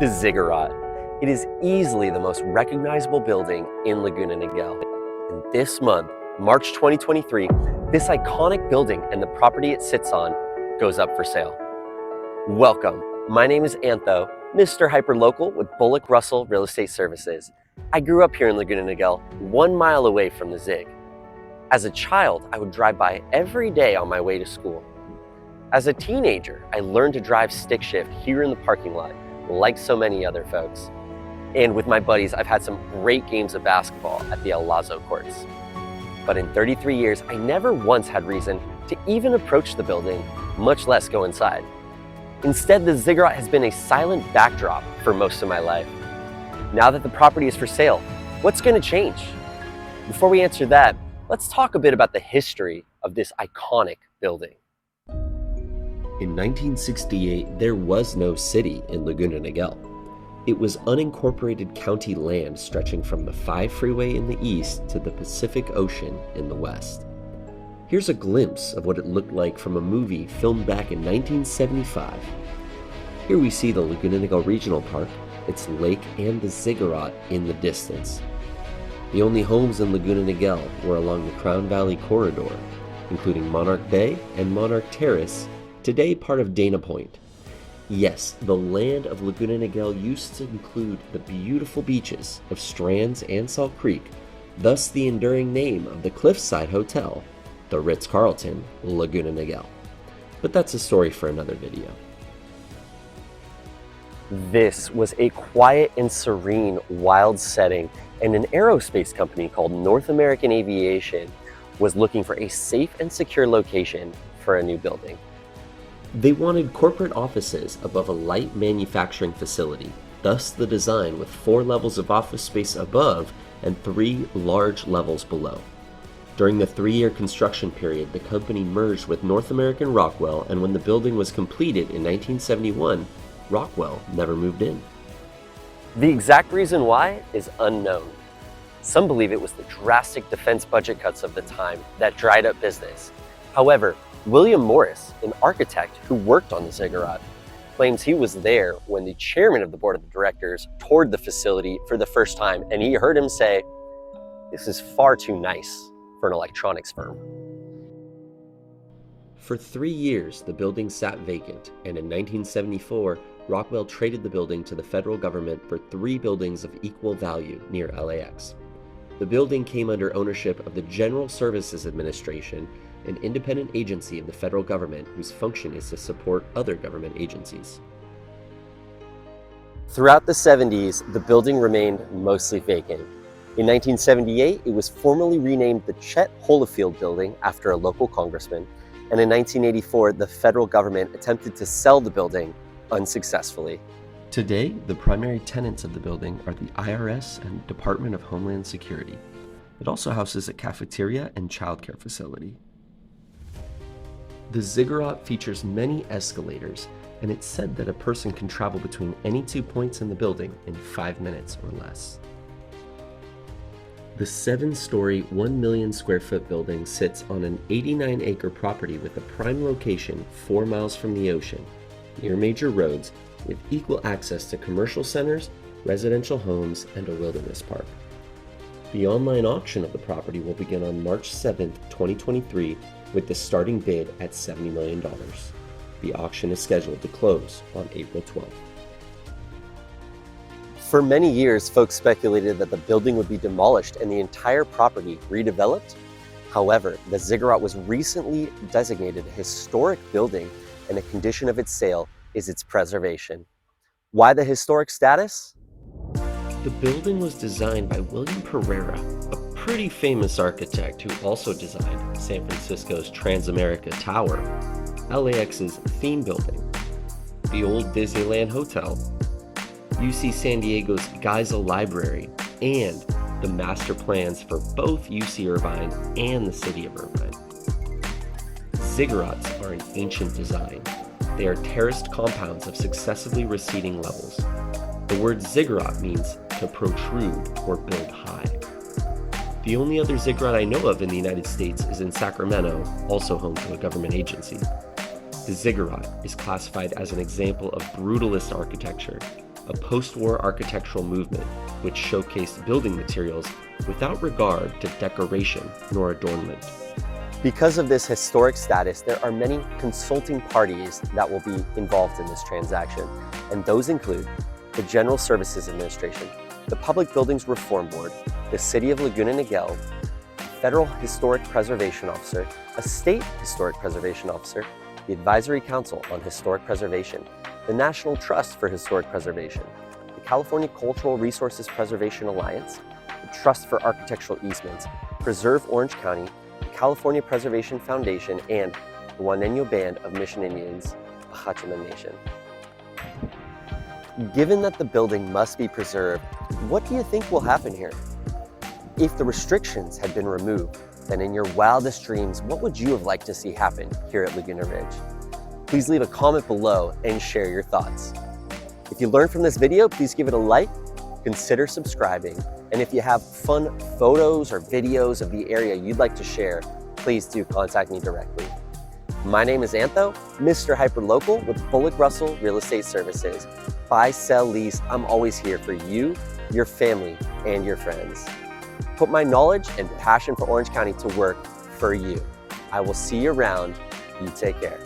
The Ziggurat. It is easily the most recognizable building in Laguna Niguel. And this month, March 2023, this iconic building and the property it sits on goes up for sale. Welcome. My name is Antho, Mr. Hyperlocal with Bullock Russell Real Estate Services. I grew up here in Laguna Niguel, 1 mile away from the Zig. As a child, I would drive by every day on my way to school. As a teenager, I learned to drive stick shift here in the parking lot, like so many other folks. And with my buddies, I've had some great games of basketball at the El Lazo courts. But in 33 years, I never once had reason to even approach the building, much less go inside. Instead, the Ziggurat has been a silent backdrop for most of my life. Now that the property is for sale, what's going to change? Before we answer that, let's talk a bit about the history of this iconic building. In 1968, there was no city in Laguna Niguel. It was unincorporated county land stretching from the 5 freeway in the east to the Pacific Ocean in the west. Here's a glimpse of what it looked like from a movie filmed back in 1975. Here we see the Laguna Niguel Regional Park, its lake, and the Ziggurat in the distance. The only homes in Laguna Niguel were along the Crown Valley corridor, including Monarch Bay and Monarch Terrace, today part of Dana Point. Yes, the land of Laguna Niguel used to include the beautiful beaches of Strands and Salt Creek, thus the enduring name of the Cliffside Hotel, the Ritz-Carlton, Laguna Niguel. But that's a story for another video. This was a quiet and serene wild setting, and an aerospace company called North American Aviation was looking for a safe and secure location for a new building. They wanted corporate offices above a light manufacturing facility, thus the design with 4 levels of office space above and 3 large levels below. During the 3-year construction period, the company merged with North American Rockwell, and when the building was completed in 1971, Rockwell never moved in. The exact reason why is unknown. Some believe it was the drastic defense budget cuts of the time that dried up business. However, William Morris, an architect who worked on the Ziggurat, claims he was there when the chairman of the board of directors toured the facility for the first time, and he heard him say, "This is far too nice for an electronics firm." For 3 years, the building sat vacant, and in 1974, Rockwell traded the building to the federal government for 3 buildings of equal value near LAX. The building came under ownership of the General Services Administration, an independent agency of the federal government whose function is to support other government agencies. Throughout the 70s, the building remained mostly vacant. In 1978, it was formally renamed the Chet Holofield Building after a local congressman, and in 1984, the federal government attempted to sell the building unsuccessfully. Today, the primary tenants of the building are the IRS and Department of Homeland Security. It also houses a cafeteria and childcare facility. The Ziggurat features many escalators, and it's said that a person can travel between any 2 points in the building in 5 minutes or less. The 7-story, 1 million square foot building sits on an 89-acre property with a prime location 4 miles from the ocean, near major roads, with equal access to commercial centers, residential homes, and a wilderness park. The online auction of the property will begin on March 7, 2023, with the starting bid at $70 million. The auction is scheduled to close on April 12th. For many years, folks speculated that the building would be demolished and the entire property redeveloped. However, the Ziggurat was recently designated a historic building, and a condition of its sale is its preservation. Why the historic status? The building was designed by William Pereira, a pretty famous architect who also designed San Francisco's Transamerica Tower, LAX's theme building, the old Disneyland Hotel, UC San Diego's Geisel Library, and the master plans for both UC Irvine and the city of Irvine. Ziggurats are an ancient design. They are terraced compounds of successively receding levels. The word ziggurat means to protrude or build high. The only other ziggurat I know of in the United States is in Sacramento, also home to a government agency. The Ziggurat is classified as an example of brutalist architecture, a post-war architectural movement which showcased building materials without regard to decoration nor adornment. Because of this historic status, there are many consulting parties that will be involved in this transaction, and those include the General Services Administration, the Public Buildings Reform Board, the City of Laguna Niguel, Federal Historic Preservation Officer, a State Historic Preservation Officer, the Advisory Council on Historic Preservation, the National Trust for Historic Preservation, the California Cultural Resources Preservation Alliance, the Trust for Architectural Easements, Preserve Orange County, the California Preservation Foundation, and the Juaneño Band of Mission Indians, the Hachiman Nation. Given that the building must be preserved, what do you think will happen here? If the restrictions had been removed, then in your wildest dreams, what would you have liked to see happen here at Laguna Ridge? Please leave a comment below and share your thoughts. If you learned from this video, please give it a like, consider subscribing, and if you have fun photos or videos of the area you'd like to share, please do contact me directly. My name is Antho, Mr. Hyperlocal with Bullock Russell Real Estate Services. Buy, sell, lease, I'm always here for you, your family, and your friends. Put my knowledge and passion for Orange County to work for you. I will see you around. You take care.